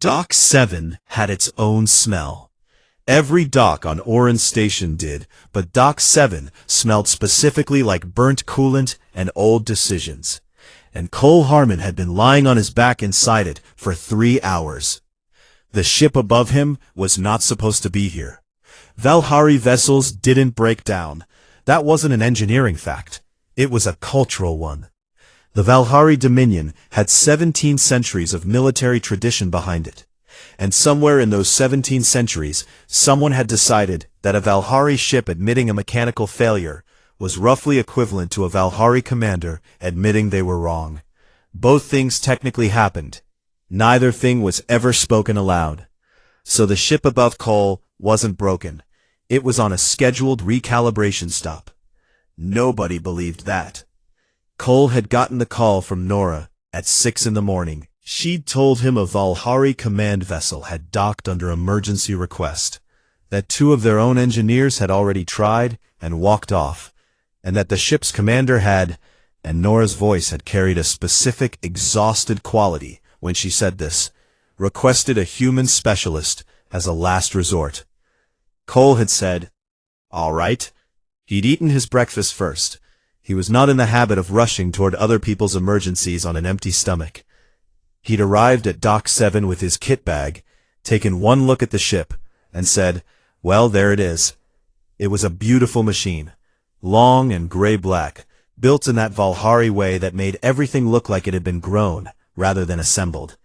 Dock 7 had its own smell. Every dock on Oran Station did, but Dock 7 smelled specifically like burnt coolant and old decisions. And Cole Harmon had been lying on his back inside it for 3 hours. The ship above him was not supposed to be here. Valhari vessels didn't break down. That wasn't an engineering fact. It was a cultural one. The Valhari Dominion had 17 centuries of military tradition behind it. And somewhere in those 17 centuries, someone had decided that a Valhari ship admitting a mechanical failure was roughly equivalent to a Valhari commander admitting they were wrong. Both things technically happened. Neither thing was ever spoken aloud. So the ship above Cole wasn't broken. It was on a scheduled recalibration stop. Nobody believed that. Cole had gotten the call from Nora at 6 in the morning. She'd told him a Valhari command vessel had docked under emergency request, that 2 of their own engineers had already tried and walked off, and that the ship's commander had, and Nora's voice had carried a specific exhausted quality when she said this, requested a human specialist as a last resort. Cole had said, all right. He'd eaten his breakfast first. He was not in the habit of rushing toward other people's emergencies on an empty stomach. He'd arrived at Dock 7 with his kit bag, taken one look at the ship, and said, well, there it is. It was a beautiful machine, long and gray-black, built in that Valhari way that made everything look like it had been grown rather than assembled.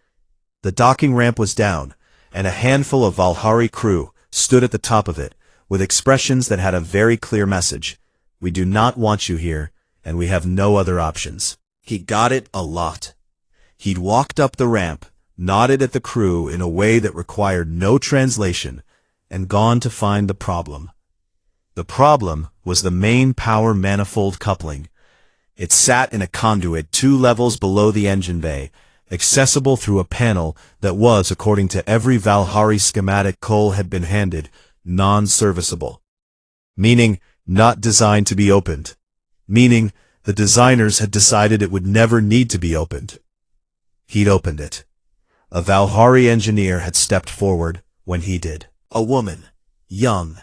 The docking ramp was down, and a handful of Valhari crew stood at the top of it, with expressions that had a very clear message. We do not want you here, and we have no other options. He got it a lot. He'd walked up the ramp, nodded at the crew in a way that required no translation, and gone to find the problem. The problem was the main power manifold coupling. It sat in a conduit 2 levels below the engine bay, accessible through a panel that was, according to every Valhari schematic Cole had been handed, non-serviceable. Meaning, not designed to be opened. Meaning, the designers had decided it would never need to be opened. He'd opened it. A Valhari engineer had stepped forward when he did. A woman, young,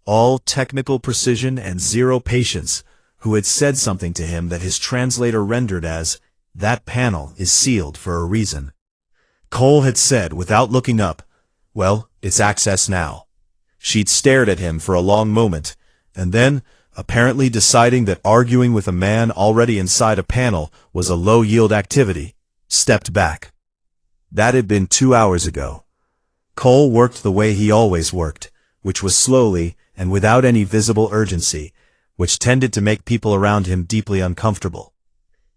all technical precision and zero patience, who had said something to him that his translator rendered as, that panel is sealed for a reason. Cole had said without looking up, well, it's access now. She'd stared at him for a long moment, and then, apparently deciding that arguing with a man already inside a panel was a low-yield activity, stepped back. That had been 2 hours ago. Cole worked the way he always worked, which was slowly and without any visible urgency, which tended to make people around him deeply uncomfortable.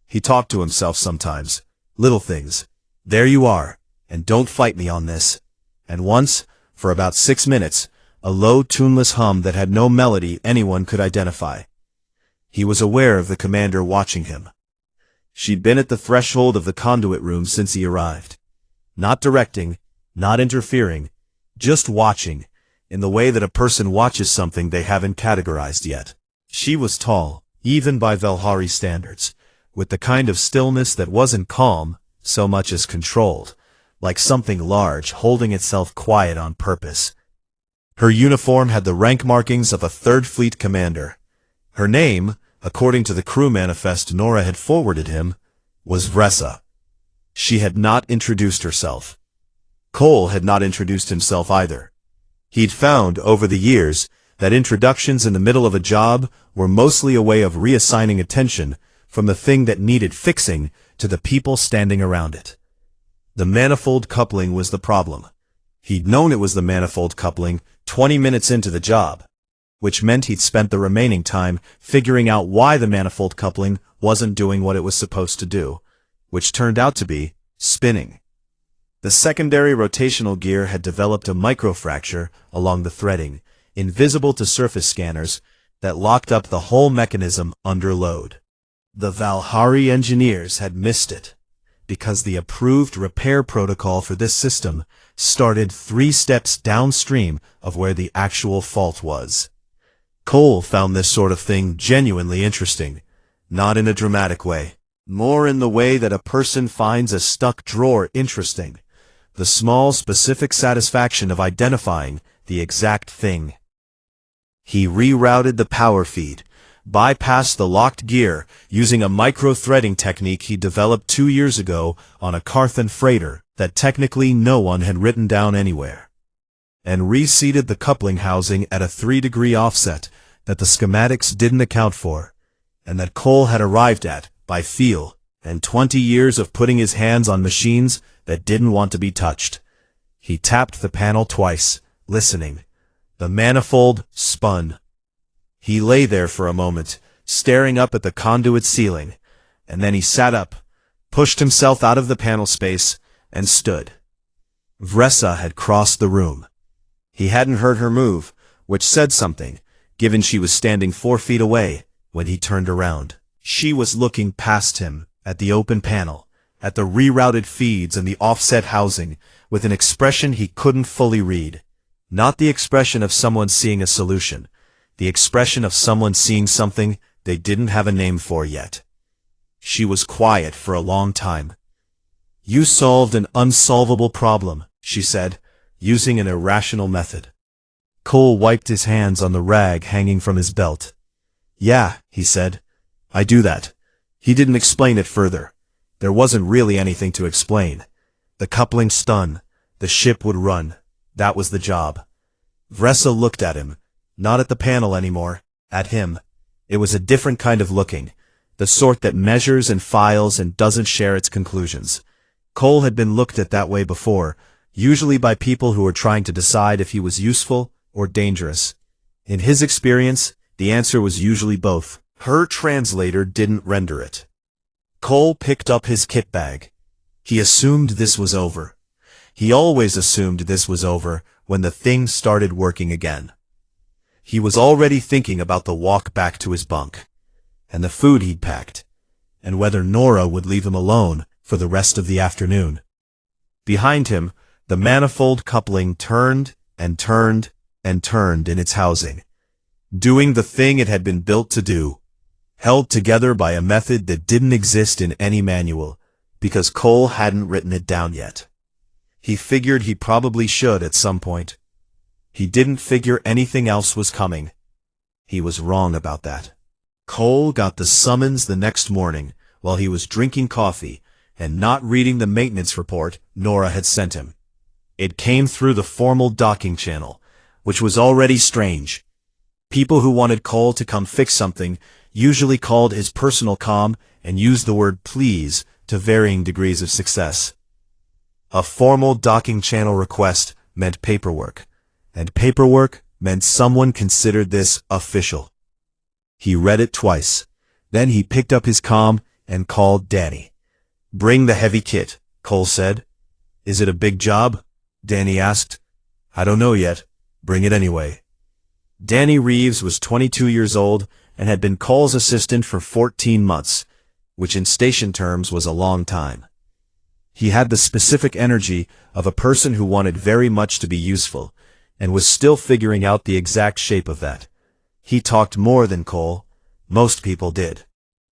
He talked to himself sometimes. Little things. There you are, and don't fight me on this. And once, for about 6 minutes, a low, tuneless hum that had no melody anyone could identify. He was aware of the commander watching him. She'd been at the threshold of the conduit room since he arrived. Not directing, not interfering, just watching, in the way that a person watches something they haven't categorized yet. She was tall, even by Valhari standards, with the kind of stillness that wasn't calm so much as controlled, like something large holding itself quiet on purpose. Her uniform had the rank markings of a 3rd Fleet commander. Her name, according to the crew manifest Nora had forwarded him, was Vressa. She had not introduced herself. Cole had not introduced himself either. He'd found, over the years, that introductions in the middle of a job were mostly a way of reassigning attention from the thing that needed fixing to the people standing around it. The manifold coupling was the problem. He'd known it was the manifold coupling 20 minutes into the job, which meant he'd spent the remaining time figuring out why the manifold coupling wasn't doing what it was supposed to do, which turned out to be spinning. The secondary rotational gear had developed a microfracture along the threading, invisible to surface scanners, that locked up the whole mechanism under load. The Valhari engineers had missed it, because the approved repair protocol for this system started 3 steps downstream of where the actual fault was. Cole found this sort of thing genuinely interesting, not in a dramatic way, more in the way that a person finds a stuck drawer interesting, the small, specific satisfaction of identifying the exact thing. He rerouted the power feed, bypassed the locked gear using a micro-threading technique he developed 2 years ago on a Carthan freighter that technically no one had written down anywhere, and reseated the coupling housing at a 3-degree offset that the schematics didn't account for, and that Cole had arrived at by feel and 20 years of putting his hands on machines that didn't want to be touched. He tapped the panel twice, listening. The manifold spun. He lay there for a moment, staring up at the conduit ceiling, and then he sat up, pushed himself out of the panel space, and stood. Vressa had crossed the room. He hadn't heard her move, which said something, given she was standing 4 feet away when he turned around. She was looking past him, at the open panel, at the rerouted feeds and the offset housing, with an expression he couldn't fully read. Not the expression of someone seeing a solution, the expression of someone seeing something they didn't have a name for yet. She was quiet for a long time. "You solved an unsolvable problem," she said, using an irrational method. Cole wiped his hands on the rag hanging from his belt. "Yeah," he said, "I do that." He didn't explain it further. There wasn't really anything to explain. The coupling spun. The ship would run. That was the job. Vressa looked at him. Not at the panel anymore. At him. It was a different kind of looking. The sort that measures and files and doesn't share its conclusions. Cole had been looked at that way before, usually by people who were trying to decide if he was useful or dangerous. In his experience, the answer was usually both. Her translator didn't render it. Cole picked up his kit bag. He assumed this was over. He always assumed this was over when the thing started working again. He was already thinking about the walk back to his bunk, and the food he'd packed, and whether Nora would leave him alone for the rest of the afternoon. Behind him, the manifold coupling turned and turned and turned in its housing, doing the thing it had been built to do, held together by a method that didn't exist in any manual, because Cole hadn't written it down yet. He figured he probably should at some point. He didn't figure anything else was coming. He was wrong about that. Cole got the summons the next morning while he was drinking coffee and not reading the maintenance report Nora had sent him. It came through the formal docking channel, which was already strange. People who wanted Cole to come fix something usually called his personal comm and used the word please to varying degrees of success. A formal docking channel request meant paperwork, and paperwork meant someone considered this official. He read it twice. Then he picked up his comm and called Danny. "Bring the heavy kit," Cole said. "Is it a big job?" Danny asked. "I don't know yet. Bring it anyway." Danny Reeves was 22 years old and had been Cole's assistant for 14 months, which in station terms was a long time. He had the specific energy of a person who wanted very much to be useful, and was still figuring out the exact shape of that. He talked more than Cole. Most people did.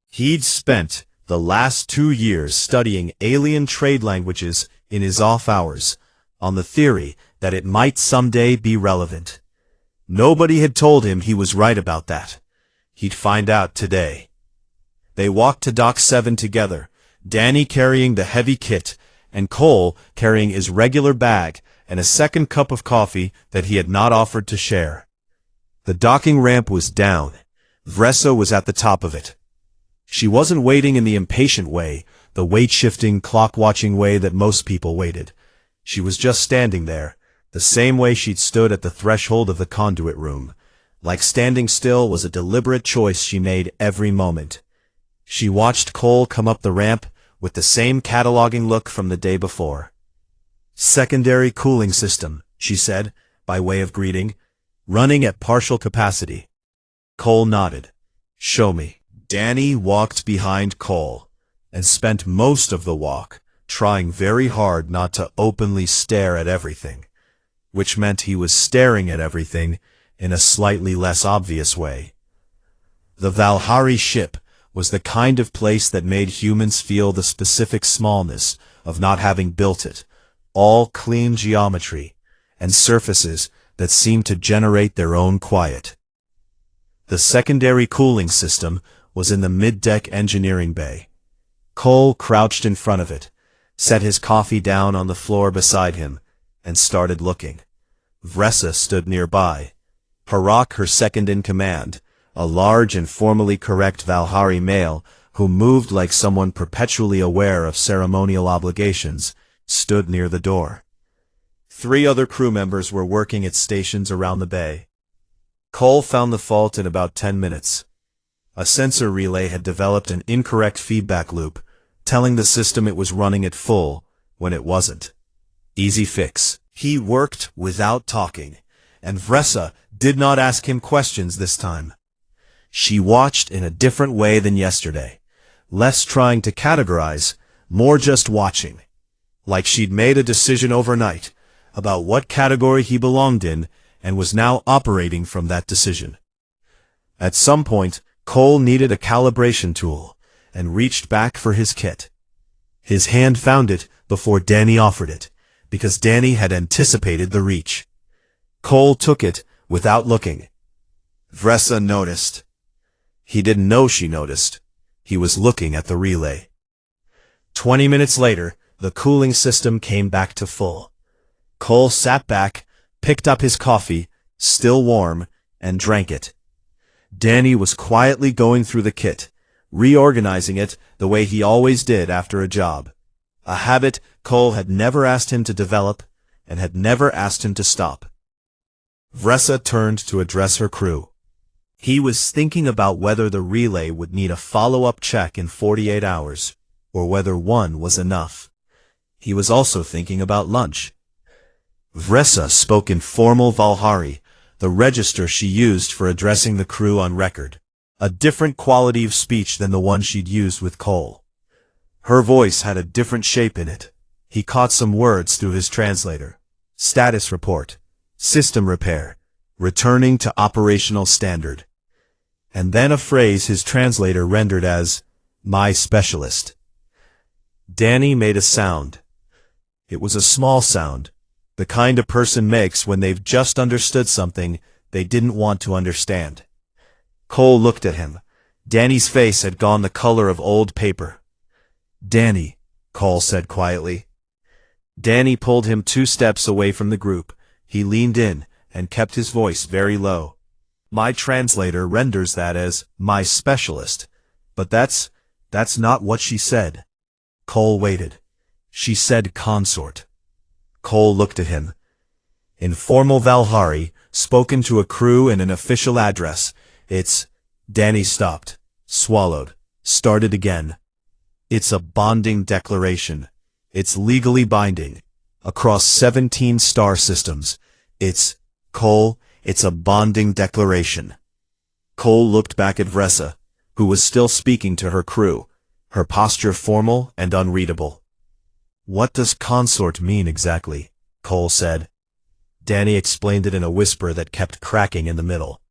He'd spent the last 2 years studying alien trade languages in his off hours, on the theory that it might someday be relevant. Nobody had told him he was right about that. He'd find out today. They walked to Dock 7 together, Danny carrying the heavy kit, and Cole carrying his regular bag and a second cup of coffee that he had not offered to share. The docking ramp was down. Vressa was at the top of it. She wasn't waiting in the impatient way, the weight-shifting, clock-watching way that most people waited. She was just standing there, the same way she'd stood at the threshold of the conduit room. Like standing still was a deliberate choice she made every moment. She watched Cole come up the ramp with the same cataloging look from the day before. "Secondary cooling system," she said, by way of greeting, "running at partial capacity." Cole nodded. "Show me." Danny walked behind Cole, and spent most of the walk trying very hard not to openly stare at everything, which meant he was staring at everything in a slightly less obvious way. The Valhari ship was the kind of place that made humans feel the specific smallness of not having built it, all clean geometry, and surfaces that seemed to generate their own quiet. The secondary cooling system was in the mid-deck engineering bay. Cole crouched in front of it, set his coffee down on the floor beside him, and started looking. Vressa stood nearby. Harak, her second-in-command, a large and formally correct Valhari male who moved like someone perpetually aware of ceremonial obligations, stood near the door. 3 other crew members were working at stations around the bay. Cole found the fault in about 10 minutes. A sensor relay had developed an incorrect feedback loop, telling the system it was running at full when it wasn't. Easy fix. He worked without talking, and Vressa did not ask him questions this time. She watched in a different way than yesterday, less trying to categorize, more just watching. Like she'd made a decision overnight about what category he belonged in and was now operating from that decision. At some point, Cole needed a calibration tool and reached back for his kit. His hand found it before Danny offered it, because Danny had anticipated the reach. Cole took it without looking. Vressa noticed. He didn't know she noticed. He was looking at the relay. 20 minutes later, the cooling system came back to full. Cole sat back, picked up his coffee, still warm, and drank it. Danny was quietly going through the kit, reorganizing it the way he always did after a job. A habit Cole had never asked him to develop and had never asked him to stop. Vressa turned to address her crew. He was thinking about whether the relay would need a follow-up check in 48 hours, or whether one was enough. He was also thinking about lunch. Vressa spoke in formal Valhari, the register she used for addressing the crew on record, a different quality of speech than the one she'd used with Cole. Her voice had a different shape in it. He caught some words through his translator. Status report. System repair. Returning to operational standard. And then a phrase his translator rendered as, my specialist. Danny made a sound. It was a small sound, the kind a person makes when they've just understood something they didn't want to understand. Cole looked at him. Danny's face had gone the color of old paper. Danny, Cole said quietly. Danny pulled him 2 steps away from the group. He leaned in and kept his voice very low. My translator renders that as, my specialist. But that's not what she said. Cole waited. She said consort. Cole looked at him. In formal Valhari, spoken to a crew in an official address, it's... Danny stopped, swallowed, started again. It's a bonding declaration. It's legally binding. Across 17 star systems. Cole, it's a bonding declaration. Cole looked back at Vressa, who was still speaking to her crew, her posture formal and unreadable. What does consort mean exactly? Cole said. Danny explained it in a whisper that kept cracking in the middle.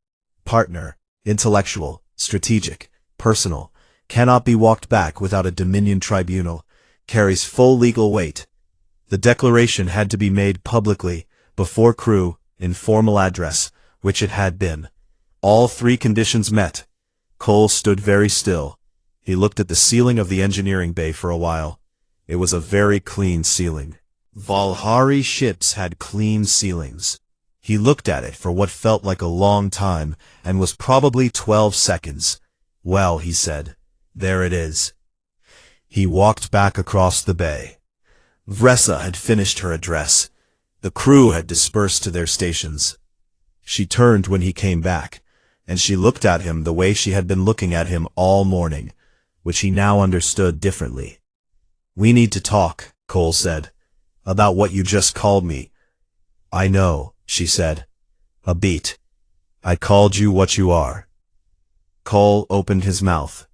Partner, intellectual, strategic, personal, cannot be walked back without a Dominion tribunal, carries full legal weight. The declaration had to be made publicly, before crew, in formal address, which it had been. All 3 conditions met. Cole stood very still. He looked at the ceiling of the engineering bay for a while. It was a very clean ceiling. Valhari ships had clean ceilings. He looked at it for what felt like a long time, and was probably 12 seconds. Well, he said, there it is. He walked back across the bay. Vressa had finished her address. The crew had dispersed to their stations. She turned when he came back, and she looked at him the way she had been looking at him all morning, which he now understood differently. We need to talk, Cole said, about what you just called me. I know, she said. A beat. I called you what you are. Cole opened his mouth,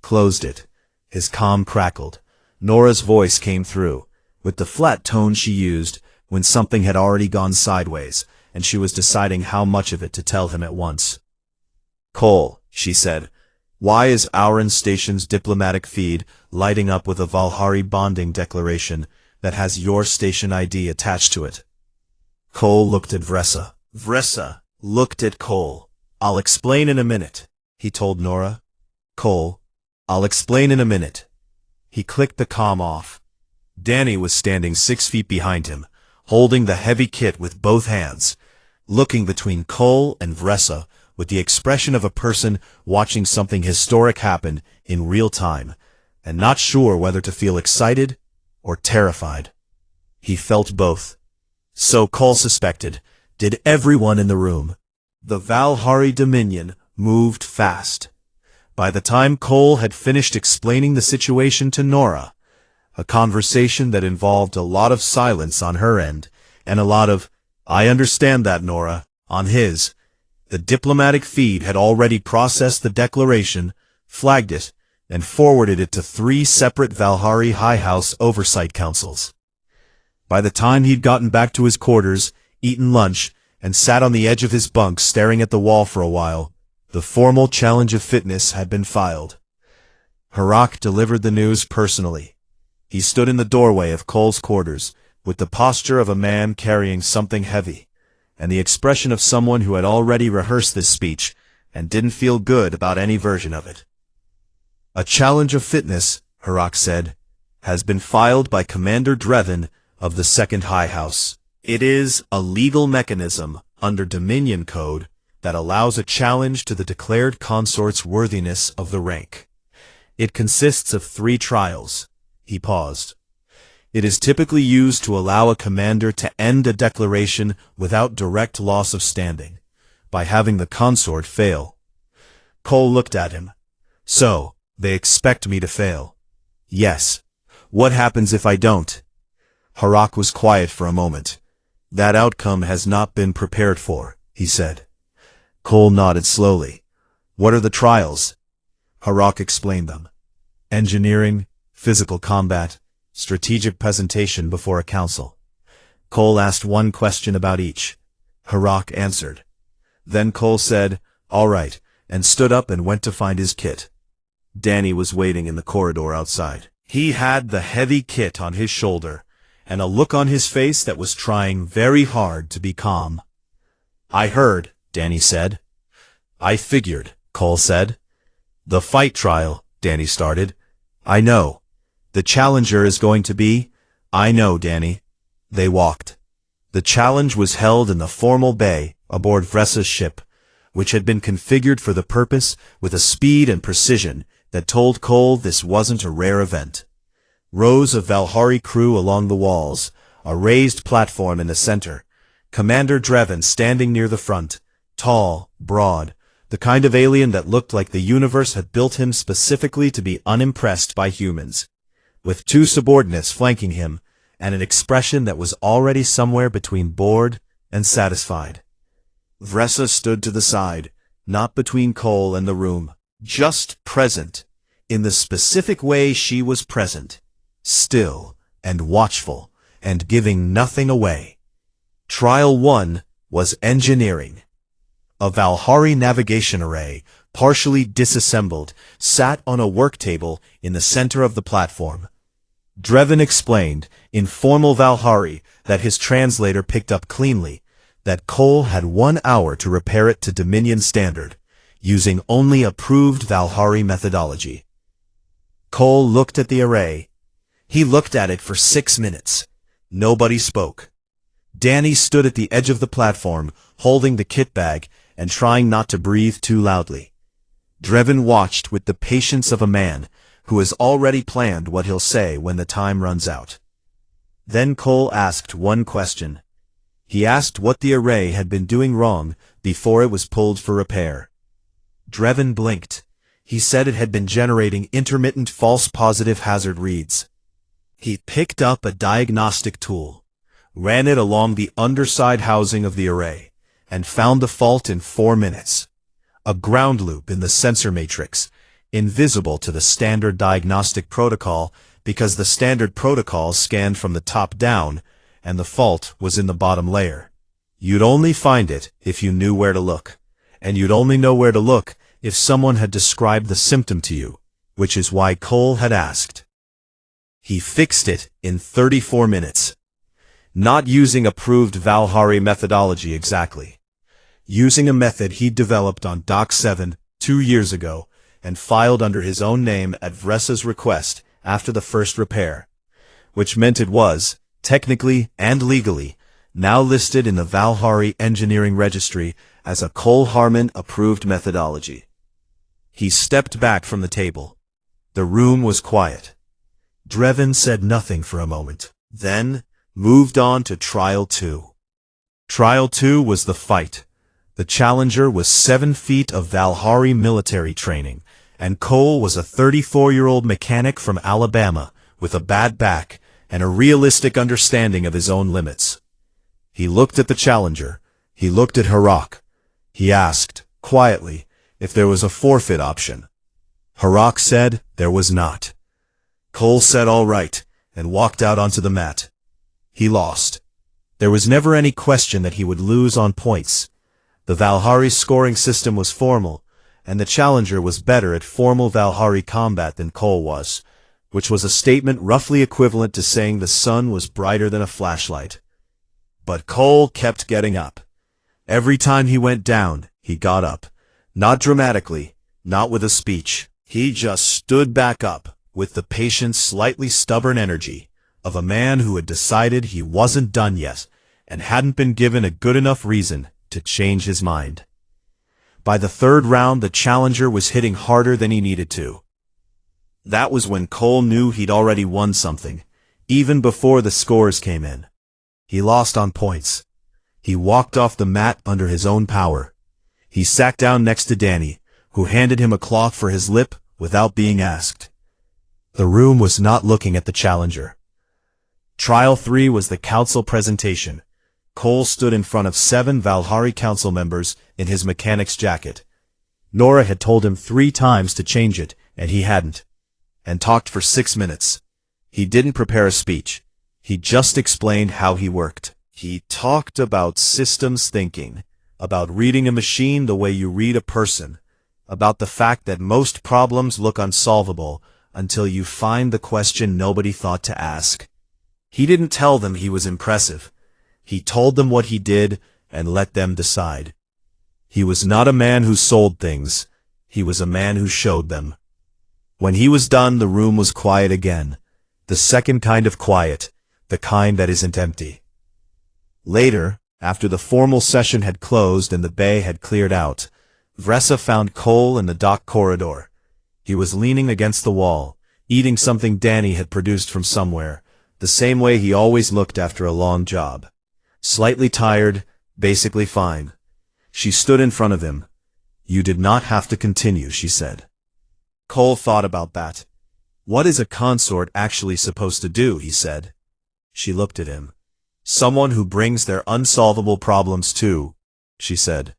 closed it. His calm crackled. Nora's voice came through, with the flat tone she used when something had already gone sideways, and she was deciding how much of it to tell him at once. Cole, she said, why is Auron Station's diplomatic feed lighting up with a Valhari bonding declaration that has your station ID attached to it. Cole looked at Vressa. Vressa looked at Cole. "I'll explain in a minute," he told Nora. "Cole, I'll explain in a minute." He clicked the comm off. Danny was standing 6 feet behind him, holding the heavy kit with both hands, looking between Cole and Vressa with the expression of a person watching something historic happen in real time, and not sure whether to feel excited or terrified. He felt both. So Cole suspected, did everyone in the room. The Valhari Dominion moved fast. By the time Cole had finished explaining the situation to Nora, a conversation that involved a lot of silence on her end, and a lot of, "I understand that, Nora," on his, the diplomatic feed had already processed the declaration, flagged it, and forwarded it to 3 separate Valhari High House Oversight Councils. By the time he'd gotten back to his quarters, eaten lunch, and sat on the edge of his bunk staring at the wall for a while, the formal challenge of fitness had been filed. Harak delivered the news personally. He stood in the doorway of Cole's quarters, with the posture of a man carrying something heavy, and the expression of someone who had already rehearsed this speech and didn't feel good about any version of it. "A challenge of fitness," Harak said, "has been filed by Commander Drevin of the Second High House. It is a legal mechanism under Dominion Code that allows a challenge to the declared consort's worthiness of the rank. It consists of 3 trials." He paused. "It is typically used to allow a commander to end a declaration without direct loss of standing, by having the consort fail." Cole looked at him. "So, they expect me to fail?" "Yes. What happens if I don't?" Harak was quiet for a moment. "That outcome has not been prepared for," he said. Cole nodded slowly. "What are the trials?" Harak explained them. Engineering, physical combat, strategic presentation before a council. Cole asked one question about each. Harak answered. Then Cole said, "All right," and stood up and went to find his kit. Danny was waiting in the corridor outside. He had the heavy kit on his shoulder, and a look on his face that was trying very hard to be calm. "I heard," Danny said. "I figured," Cole said. "The fight trial," Danny started. "I know. The challenger is going to be—" "I know, Danny." They walked. The challenge was held in the formal bay aboard Vressa's ship, which had been configured for the purpose with a speed and precision that told Cole this wasn't a rare event. Rows of Valhari crew along the walls, a raised platform in the center, Commander Drevin standing near the front, tall, broad, the kind of alien that looked like the universe had built him specifically to be unimpressed by humans, with 2 subordinates flanking him, and an expression that was already somewhere between bored and satisfied. Vressa stood to the side, not between Cole and the room, just present, in the specific way she was present, still and watchful, and giving nothing away. Trial 1 was engineering. A Valhari navigation array, partially disassembled, sat on a work table in the center of the platform. Drevin explained, in formal Valhari, that his translator picked up cleanly, that Cole had 1 hour to repair it to Dominion standard, using only approved Valhari methodology. Cole looked at the array. He looked at it for 6 minutes. Nobody spoke. Danny stood at the edge of the platform, holding the kit bag and trying not to breathe too loudly. Drevin watched with the patience of a man who has already planned what he'll say when the time runs out. Then Cole asked one question. He asked what the array had been doing wrong before it was pulled for repair. Drevin blinked. He said it had been generating intermittent false positive hazard reads. He picked up a diagnostic tool, ran it along the underside housing of the array, and found the fault in 4 minutes. A ground loop in the sensor matrix, invisible to the standard diagnostic protocol because the standard protocol scanned from the top down, and the fault was in the bottom layer. You'd only find it if you knew where to look, and you'd only know where to look if someone had described the symptom to you, which is why Cole had asked. He fixed it in 34 minutes. Not using approved Valhari methodology exactly. Using a method he'd developed on Dock 7 2 years ago and filed under his own name at Vressa's request after the first repair, which meant it was, technically and legally, now listed in the Valhari Engineering Registry as a Cole Harmon approved methodology. He stepped back from the table. The room was quiet. Drevin said nothing for a moment, then moved on to Trial 2. Trial 2 was the fight. The challenger was 7 feet of Valhari military training, and Cole was a 34-year-old mechanic from Alabama with a bad back and a realistic understanding of his own limits. He looked at the challenger. He looked at Harak. He asked, quietly, if there was a forfeit option. Harak said there was not. Cole said all right, and walked out onto the mat. He lost. There was never any question that he would lose on points. The Valhari scoring system was formal, and the challenger was better at formal Valhari combat than Cole was, which was a statement roughly equivalent to saying the sun was brighter than a flashlight. But Cole kept getting up. Every time he went down, he got up. Not dramatically, not with a speech. He just stood back up, with the patient, slightly stubborn energy of a man who had decided he wasn't done yet and hadn't been given a good enough reason to change his mind. By the third round, the challenger was hitting harder than he needed to. That was when Cole knew he'd already won something, even before the scores came in. He lost on points. He walked off the mat under his own power. He sat down next to Danny, who handed him a cloth for his lip without being asked. The room was not looking at the challenger. Trial 3 was the council presentation. Cole stood in front of 7 Valhari council members in his mechanic's jacket. Nora had told him 3 times to change it, and he hadn't. And talked for 6 minutes. He didn't prepare a speech. He just explained how he worked. He talked about systems thinking, about reading a machine the way you read a person, about the fact that most problems look unsolvable until you find the question nobody thought to ask. He didn't tell them he was impressive. He told them what he did and let them decide. He was not a man who sold things. He was a man who showed them. When he was done, the room was quiet again. The second kind of quiet, the kind that isn't empty. Later, after the formal session had closed and the bay had cleared out, Vressa found Cole in the dock corridor. He was leaning against the wall, eating something Danny had produced from somewhere, the same way he always looked after a long job. Slightly tired, basically fine. She stood in front of him. "You did not have to continue," she said. Cole thought about that. "What is a consort actually supposed to do?" he said. She looked at him. "Someone who brings their unsolvable problems too," she said.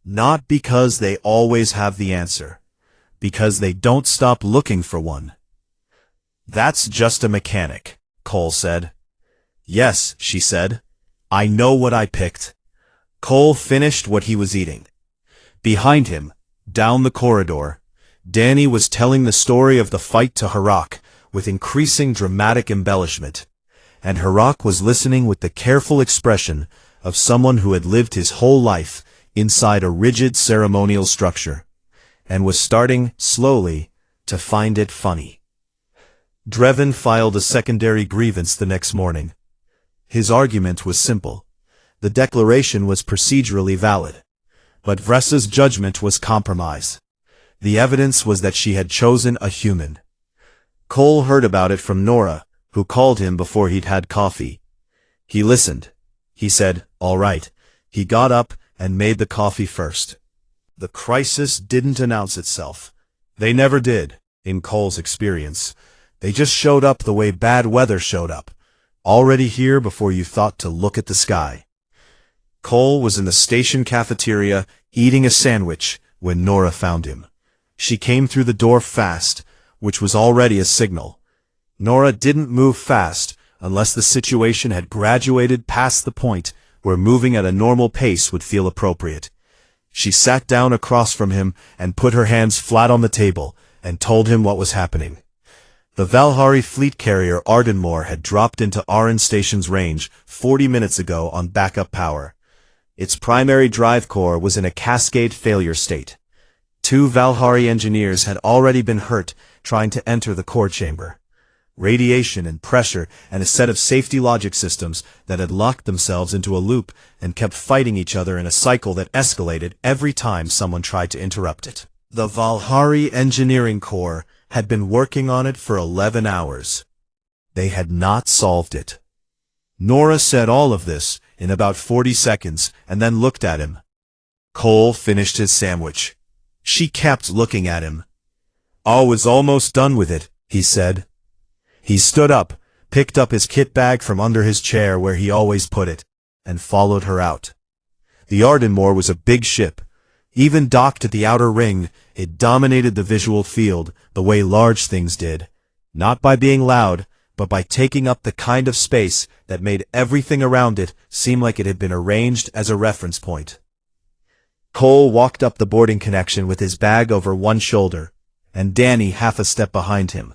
"Not because they always have the answer. Because they don't stop looking for one." "That's just a mechanic," Cole said. "Yes," she said. "I know what I picked." Cole finished what he was eating. Behind him, down the corridor, Danny was telling the story of the fight to Harak with increasing dramatic embellishment, and Harak was listening with the careful expression of someone who had lived his whole life inside a rigid ceremonial structure, and was starting, slowly, to find it funny. Drevin filed a secondary grievance the next morning. His argument was simple. The declaration was procedurally valid, but Vressa's judgment was compromise. The evidence was that she had chosen a human. Cole heard about it from Nora, who called him before he'd had coffee. He listened. He said, "All right." He got up and made the coffee first. The crisis didn't announce itself. They never did, in Cole's experience. They just showed up the way bad weather showed up, already here before you thought to look at the sky. Cole was in the station cafeteria eating a sandwich when Nora found him. She came through the door fast, which was already a signal. Nora didn't move fast unless the situation had graduated past the point where moving at a normal pace would feel appropriate. She sat down across from him and put her hands flat on the table and told him what was happening. The Valhari fleet carrier Ardenmoor had dropped into Aran Station's range 40 minutes ago on backup power. Its primary drive core was in a cascade failure state. 2 Valhari engineers had already been hurt trying to enter the core chamber. Radiation and pressure and a set of safety logic systems that had locked themselves into a loop and kept fighting each other in a cycle that escalated every time someone tried to interrupt it. The Valhari Engineering Corps had been working on it for 11 hours. They had not solved it. Nora said all of this in about 40 seconds and then looked at him. Cole finished his sandwich. She kept looking at him. "I was almost done with it," he said. He stood up, picked up his kit bag from under his chair where he always put it, and followed her out. The Ardenmoor was a big ship. Even docked at the outer ring, it dominated the visual field the way large things did, not by being loud, but by taking up the kind of space that made everything around it seem like it had been arranged as a reference point. Cole walked up the boarding connection with his bag over one shoulder, and Danny half a step behind him.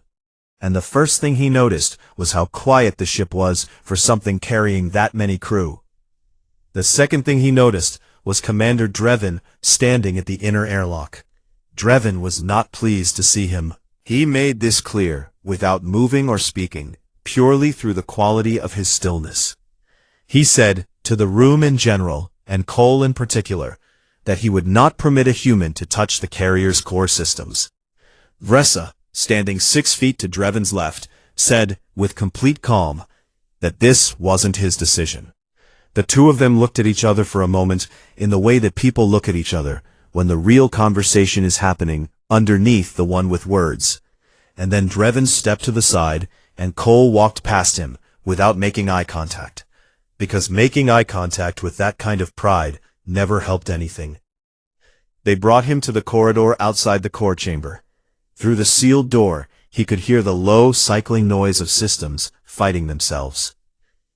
And the first thing he noticed was how quiet the ship was for something carrying that many crew. The second thing he noticed was Commander Drevin standing at the inner airlock. Drevin was not pleased to see him. He made this clear, without moving or speaking, purely through the quality of his stillness. He said, to the room in general, and Cole in particular, that he would not permit a human to touch the carrier's core systems. Vressa, standing 6 feet to Drevin's left, said, with complete calm, that this wasn't his decision. The two of them looked at each other for a moment in the way that people look at each other when the real conversation is happening underneath the one with words. And then Drevin stepped to the side, and Cole walked past him without making eye contact, because making eye contact with that kind of pride never helped anything. They brought him to the corridor outside the core chamber. Through the sealed door, he could hear the low, cycling noise of systems fighting themselves.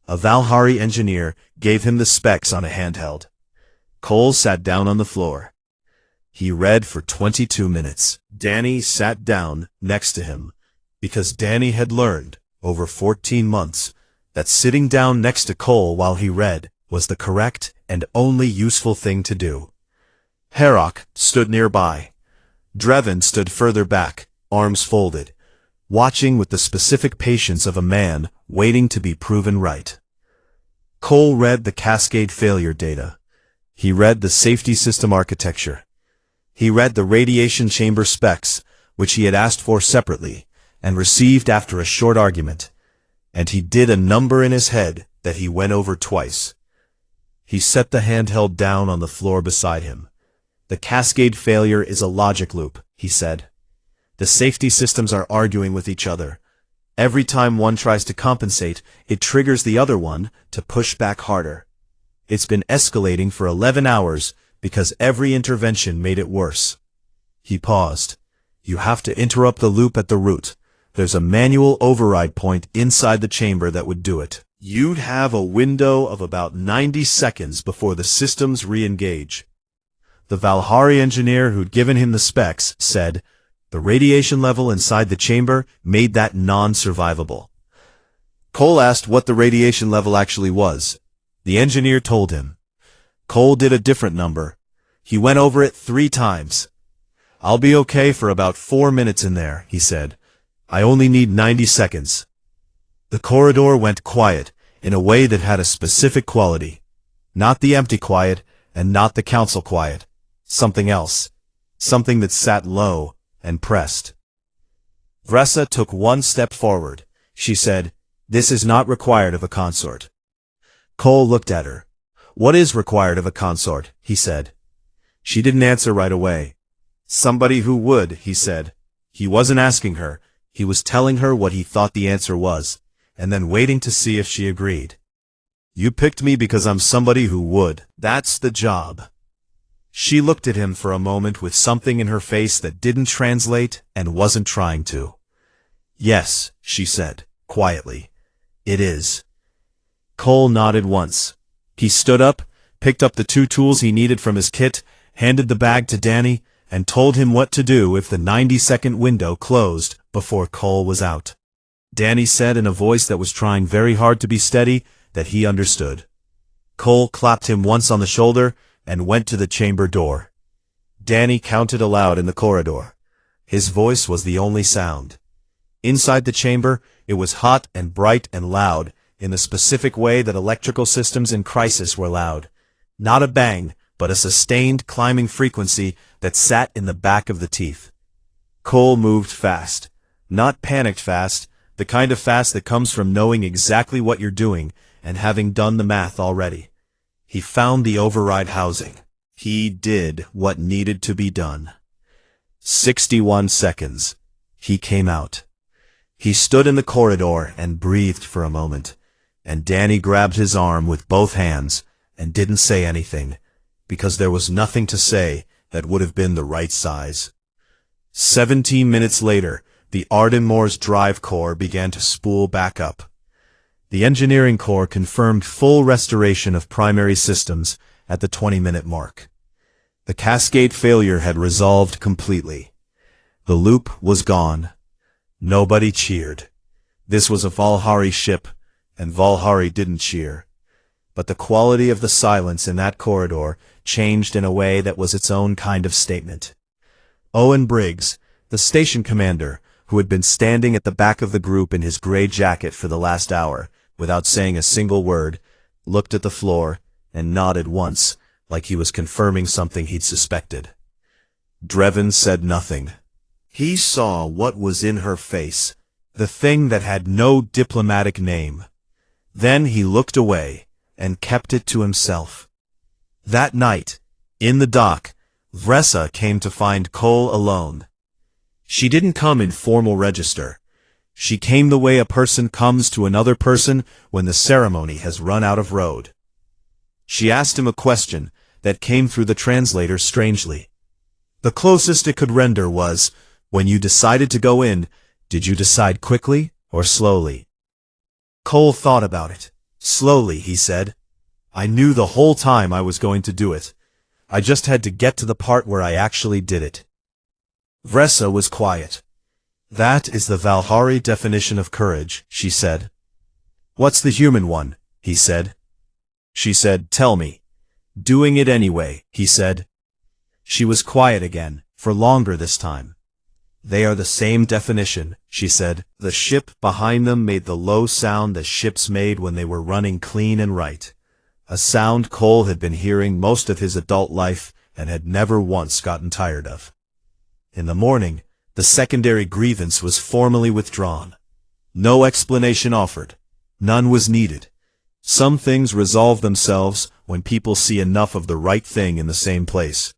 A Valhari engineer gave him the specs on a handheld. Cole sat down on the floor. He read for 22 minutes. Danny sat down next to him, because Danny had learned, over 14 months, that sitting down next to Cole while he read was the correct and only useful thing to do. Herok stood nearby. Drevin stood further back, arms folded, watching with the specific patience of a man waiting to be proven right. Cole read the cascade failure data. He read the safety system architecture. He read the radiation chamber specs, which he had asked for separately, and received after a short argument. And he did a number in his head that he went over twice. He set the handheld down on the floor beside him. The cascade failure is a logic loop, he said. The safety systems are arguing with each other. Every time one tries to compensate, it triggers the other one to push back harder. It's been escalating for 11 hours because every intervention made it worse. He paused. You have to interrupt the loop at the root. There's a manual override point inside the chamber that would do it. You'd have a window of about 90 seconds before the systems re-engage. The Valhari engineer who'd given him the specs said, the radiation level inside the chamber made that non-survivable. Cole asked what the radiation level actually was. The engineer told him. Cole did a different number. He went over it 3 times. I'll be okay for about 4 minutes in there, he said. I only need 90 seconds. The corridor went quiet in a way that had a specific quality. Not the empty quiet and not the council quiet. Something else. Something that sat low and pressed. Vressa took 1 step forward. She said, this is not required of a consort. Cole looked at her. What is required of a consort? He said. She didn't answer right away. Somebody who would, he said. He wasn't asking her. He was telling her what he thought the answer was, and then waiting to see if she agreed. You picked me because I'm somebody who would. That's the job. She looked at him for a moment with something in her face that didn't translate and wasn't trying to. Yes, she said, quietly. It is. Cole nodded once. He stood up, picked up the 2 tools he needed from his kit, handed the bag to Danny, and told him what to do if the 90-second window closed before Cole was out. Danny said in a voice that was trying very hard to be steady that he understood. Cole clapped him once on the shoulder and went to the chamber door. Danny counted aloud in the corridor. His voice was the only sound. Inside the chamber, it was hot and bright and loud, in the specific way that electrical systems in crisis were loud. Not a bang, but a sustained climbing frequency that sat in the back of the teeth. Cole moved fast. Not panicked fast, the kind of fast that comes from knowing exactly what you're doing and having done the math already. He found the override housing. He did what needed to be done. 61 seconds. He came out. He stood in the corridor and breathed for a moment, and Danny grabbed his arm with both hands and didn't say anything, because there was nothing to say that would have been the right size. 17 minutes later, the Arden Moore's drive core began to spool back up. The engineering core confirmed full restoration of primary systems at the 20-minute mark. The cascade failure had resolved completely. The loop was gone. Nobody cheered. This was a Valhari ship, and Valhari didn't cheer. But the quality of the silence in that corridor changed in a way that was its own kind of statement. Owen Briggs, the station commander, who had been standing at the back of the group in his gray jacket for the last hour, without saying a single word, looked at the floor and nodded once, like he was confirming something he'd suspected. Drevin said nothing. He saw what was in her face, the thing that had no diplomatic name. Then he looked away and kept it to himself. That night, in the dock, Vressa came to find Cole alone. She didn't come in formal register. She came the way a person comes to another person when the ceremony has run out of road. She asked him a question that came through the translator strangely. The closest it could render was, when you decided to go in, did you decide quickly or slowly? Cole thought about it. Slowly, he said. I knew the whole time I was going to do it. I just had to get to the part where I actually did it. Vressa was quiet. That is the Valhari definition of courage, she said. What's the human one? He said. She said, tell me. Doing it anyway, he said. She was quiet again, for longer this time. They are the same definition, she said. The ship behind them made the low sound that ships made when they were running clean and right. A sound Cole had been hearing most of his adult life and had never once gotten tired of. In the morning, the secondary grievance was formally withdrawn. No explanation offered. None was needed. Some things resolve themselves when people see enough of the right thing in the same place.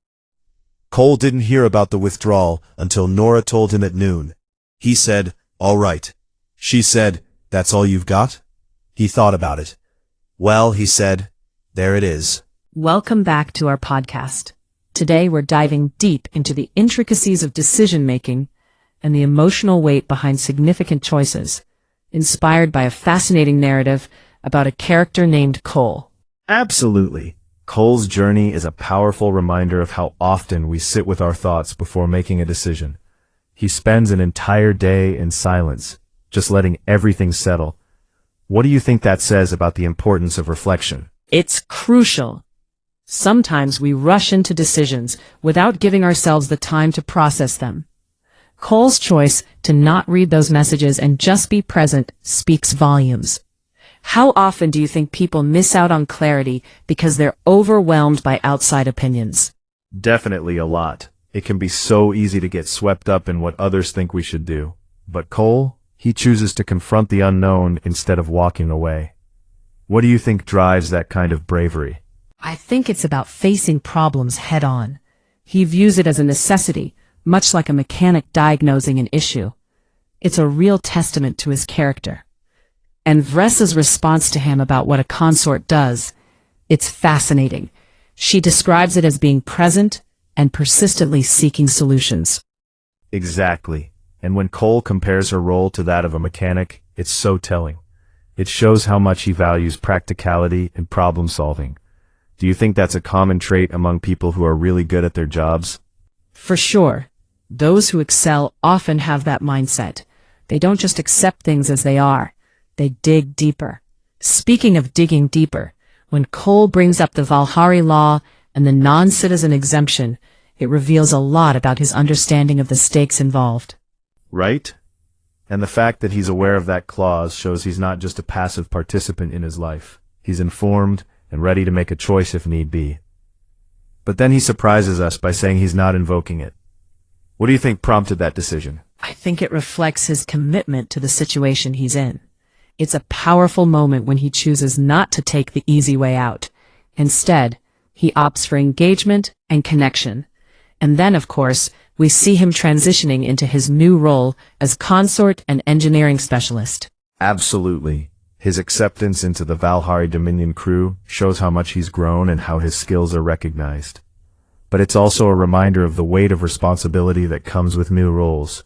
Cole didn't hear about the withdrawal until Nora told him at noon. He said, all right. She said, that's all you've got? He thought about it. Well, he said, there it is. Welcome back to our podcast. Today we're diving deep into the intricacies of decision-making and the emotional weight behind significant choices, inspired by a fascinating narrative about a character named Cole. Absolutely. Cole's journey is a powerful reminder of how often we sit with our thoughts before making a decision. He spends an entire day in silence, just letting everything settle. What do you think that says about the importance of reflection? It's crucial. Sometimes we rush into decisions without giving ourselves the time to process them. Cole's choice to not read those messages and just be present speaks volumes. How often do you think people miss out on clarity because they're overwhelmed by outside opinions? Definitely a lot. It can be so easy to get swept up in what others think we should do. But Cole, he chooses to confront the unknown instead of walking away. What do you think drives that kind of bravery? I think it's about facing problems head-on. He views it as a necessity, much like a mechanic diagnosing an issue. It's a real testament to his character. And Vressa's response to him about what a consort does, it's fascinating. She describes it as being present and persistently seeking solutions. Exactly. And when Cole compares her role to that of a mechanic, it's so telling. It shows how much he values practicality and problem solving. Do you think that's a common trait among people who are really good at their jobs? For sure, those who excel often have that mindset. They don't just accept things as they are, they dig deeper. Speaking of digging deeper, when Cole brings up the Valhari law and the non-citizen exemption, it reveals a lot about his understanding of the stakes involved. Right? And the fact that he's aware of that clause shows he's not just a passive participant in his life. He's informed and ready to make a choice if need be. But then he surprises us by saying he's not invoking it. What do you think prompted that decision? I think it reflects his commitment to the situation he's in. It's a powerful moment when he chooses not to take the easy way out. Instead, he opts for engagement and connection. And then, of course, we see him transitioning into his new role as consort and engineering specialist. Absolutely. His acceptance into the Valhari Dominion crew shows how much he's grown and how his skills are recognized. But it's also a reminder of the weight of responsibility that comes with new roles.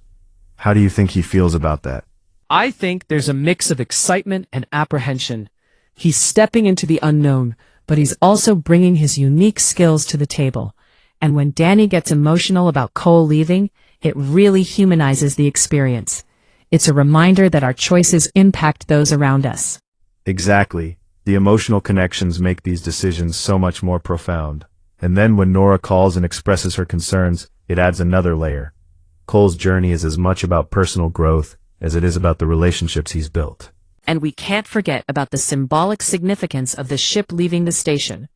How do you think he feels about that? I think there's a mix of excitement and apprehension. He's stepping into the unknown, but he's also bringing his unique skills to the table. And when Danny gets emotional about Cole leaving, it really humanizes the experience. It's a reminder that our choices impact those around us. Exactly. The emotional connections make these decisions so much more profound. And then when Nora calls and expresses her concerns, it adds another layer. Cole's journey is as much about personal growth as it is about the relationships he's built. And we can't forget about the symbolic significance of the ship leaving the station.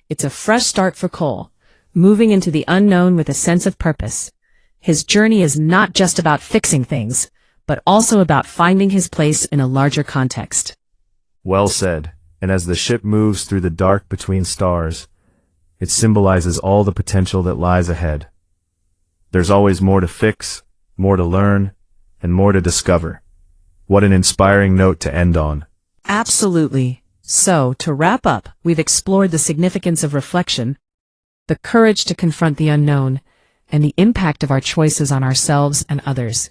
It's a fresh start for Cole, moving into the unknown with a sense of purpose. His journey is not just about fixing things, but also about finding his place in a larger context. Well said. And as the ship moves through the dark between stars, it symbolizes all the potential that lies ahead. There's always more to fix, more to learn, and more to discover. What an inspiring note to end on. Absolutely. So, to wrap up, we've explored the significance of reflection, the courage to confront the unknown, and the impact of our choices on ourselves and others.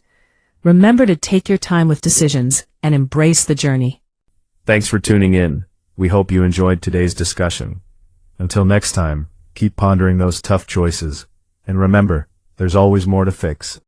Remember to take your time with decisions and embrace the journey. Thanks for tuning in. We hope you enjoyed today's discussion. Until next time, keep pondering those tough choices. And remember, there's always more to fix.